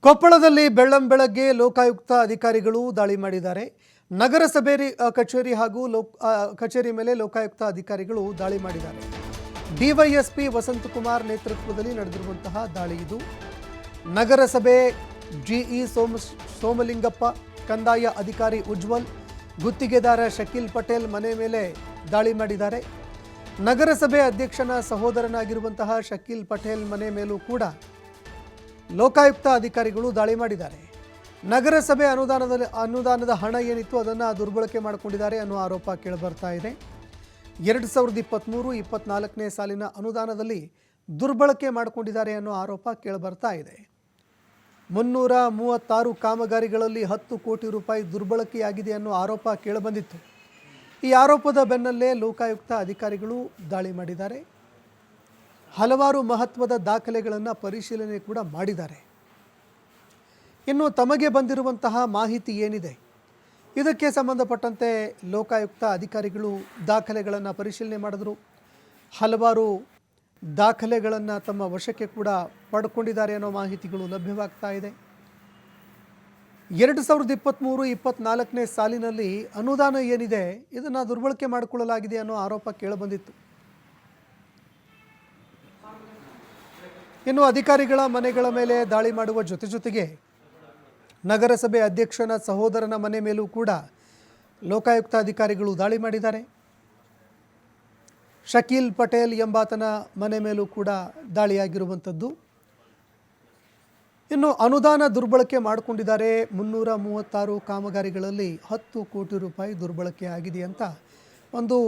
ಕೊಪ್ಪಳದಲ್ಲಿ ಬೆಳ್ಳಂಬೆಳಗ್ಗೆ ಲೋಕಾಯುಕ್ತ ಅಧಿಕಾರಿಗಳು ದಾಳಿ ಮಾಡಿದ್ದಾರೆ. ನಗರಸಭೆ ಕಚೇರಿ ಹಾಗೂ ಕಚೇರಿ ಮೇಲೆ ಲೋಕಾಯುಕ್ತ ಅಧಿಕಾರಿಗಳು ದಾಳಿ ಮಾಡಿದ್ದಾರೆ. ಡಿವೈಎಸ್ಪಿ ವಸಂತಕುಮಾರ್ ನೇತೃತ್ವದಲ್ಲಿ ನಡೆದಿರುವಂತಹ ದಾಳಿ ಇದು. ನಗರಸಭೆ ಜಿಇ ಸೋಮಲಿಂಗಪ್ಪ, ಕಂದಾಯ ಅಧಿಕಾರಿ ಉಜ್ವಲ್, ಗುತ್ತಿಗೆದಾರ ಶಕೀಲ್ ಪಟೇಲ್ ಮನೆ ಮೇಲೆ ದಾಳಿ ಮಾಡಿದ್ದಾರೆ. ನಗರಸಭೆ ಅಧ್ಯಕ್ಷನ ಸಹೋದರನಾಗಿರುವಂತಹ ಶಕೀಲ್ ಪಟೇಲ್ ಮನೆ ಮೇಲೂ ಕೂಡ ಲೋಕಾಯುಕ್ತ ಅಧಿಕಾರಿಗಳು ದಾಳಿ ಮಾಡಿದ್ದಾರೆ. ನಗರಸಭೆ ಅನುದಾನದ ಹಣ ಏನಿತ್ತು ಅದನ್ನು ದುರ್ಬಳಕೆ ಮಾಡಿಕೊಂಡಿದ್ದಾರೆ ಅನ್ನೋ ಆರೋಪ ಕೇಳಿಬರ್ತಾ ಇದೆ. 2023-24ನೇ ಸಾಲಿನ ಅನುದಾನದಲ್ಲಿ ದುರ್ಬಳಕೆ ಮಾಡಿಕೊಂಡಿದ್ದಾರೆ ಅನ್ನೋ ಆರೋಪ ಕೇಳಿಬರ್ತಾ ಇದೆ. 336 ಕಾಮಗಾರಿಗಳಲ್ಲಿ 10 ಕೋಟಿ ರೂಪಾಯಿ ದುರ್ಬಳಕೆಯಾಗಿದೆ ಅನ್ನೋ ಆರೋಪ ಕೇಳಿಬಂದಿತ್ತು. ಈ ಆರೋಪದ ಬೆನ್ನಲ್ಲೇ ಲೋಕಾಯುಕ್ತ ಅಧಿಕಾರಿಗಳು ದಾಳಿ ಮಾಡಿದ್ದಾರೆ. ಹಲವಾರು ಮಹತ್ವದ ದಾಖಲೆಗಳನ್ನು ಪರಿಶೀಲನೆ ಕೂಡ ಮಾಡಿದ್ದಾರೆ. ಇನ್ನು ತಮಗೆ ಬಂದಿರುವಂತಹ ಮಾಹಿತಿ ಏನಿದೆ, ಇದಕ್ಕೆ ಸಂಬಂಧಪಟ್ಟಂತೆ ಲೋಕಾಯುಕ್ತ ಅಧಿಕಾರಿಗಳು ದಾಖಲೆಗಳನ್ನು ಪರಿಶೀಲನೆ ಮಾಡಿದ್ರು. ಹಲವಾರು ದಾಖಲೆಗಳನ್ನು ತಮ್ಮ ವಶಕ್ಕೆ ಕೂಡ ಪಡ್ಕೊಂಡಿದ್ದಾರೆ ಅನ್ನೋ ಮಾಹಿತಿಗಳು ಲಭ್ಯವಾಗ್ತಾ ಇದೆ. 2023-24ನೇ ಸಾಲಿನಲ್ಲಿ ಅನುದಾನ ಏನಿದೆ ಇದನ್ನು ದುರ್ಬಳಕೆ ಮಾಡಿಕೊಳ್ಳಲಾಗಿದೆ ಅನ್ನೋ ಆರೋಪ ಕೇಳಿಬಂದಿತ್ತು. ಇನ್ನು ಅಧಿಕಾರಿಗಳ ಮನೆಗಳ ಮೇಲೆ ದಾಳಿ ಮಾಡುವ ಜೊತೆಗೆ ನಗರಸಭೆ ಅಧ್ಯಕ್ಷನ ಸಹೋದರನ ಮನೆ ಮೇಲೂ ಕೂಡ ಲೋಕಾಯುಕ್ತ ಅಧಿಕಾರಿಗಳು ದಾಳಿ ಮಾಡಿದ್ದಾರೆ. ಶಕೀಲ್ ಪಟೇಲ್ ಎಂಬಾತನ ಮನೆ ಮೇಲೂ ಕೂಡ ದಾಳಿಯಾಗಿರುವಂಥದ್ದು. ಇನ್ನು ಅನುದಾನ ದುರ್ಬಳಕೆ ಮಾಡಿಕೊಂಡಿದ್ದಾರೆ. 336 ಕಾಮಗಾರಿಗಳಲ್ಲಿ 10 ಕೋಟಿ ರೂಪಾಯಿ ದುರ್ಬಳಕೆ ಆಗಿದೆ ಅಂತ ಒಂದು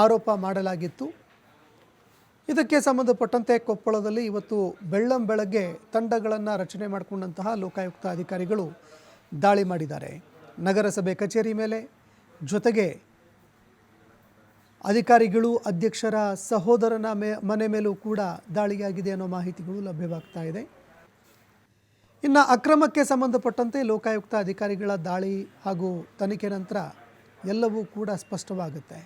ಆರೋಪ ಮಾಡಲಾಗಿತ್ತು. ಇದಕ್ಕೆ ಸಂಬಂಧಪಟ್ಟಂತೆ ಕೊಪ್ಪಳದಲ್ಲಿ ಇವತ್ತು ಬೆಳ್ಳಂಬೆಳಗ್ಗೆ ತಂಡಗಳನ್ನು ರಚನೆ ಮಾಡಿಕೊಂಡಂತಹ ಲೋಕಾಯುಕ್ತ ಅಧಿಕಾರಿಗಳು ದಾಳಿ ಮಾಡಿದ್ದಾರೆ. ನಗರಸಭೆ ಕಚೇರಿ ಮೇಲೆ, ಜೊತೆಗೆ ಅಧಿಕಾರಿಗಳು ಅಧ್ಯಕ್ಷರ ಸಹೋದರನ ಮನೆ ಮೇಲೂ ಕೂಡ ದಾಳಿಯಾಗಿದೆ ಅನ್ನೋ ಮಾಹಿತಿಗಳು ಲಭ್ಯವಾಗ್ತಾ ಇದೆ. ಇನ್ನು ಅಕ್ರಮಕ್ಕೆ ಸಂಬಂಧಪಟ್ಟಂತೆ ಲೋಕಾಯುಕ್ತ ಅಧಿಕಾರಿಗಳ ದಾಳಿ ಹಾಗೂ ತನಿಖೆ ನಂತರ ಎಲ್ಲವೂ ಕೂಡ ಸ್ಪಷ್ಟವಾಗುತ್ತೆ.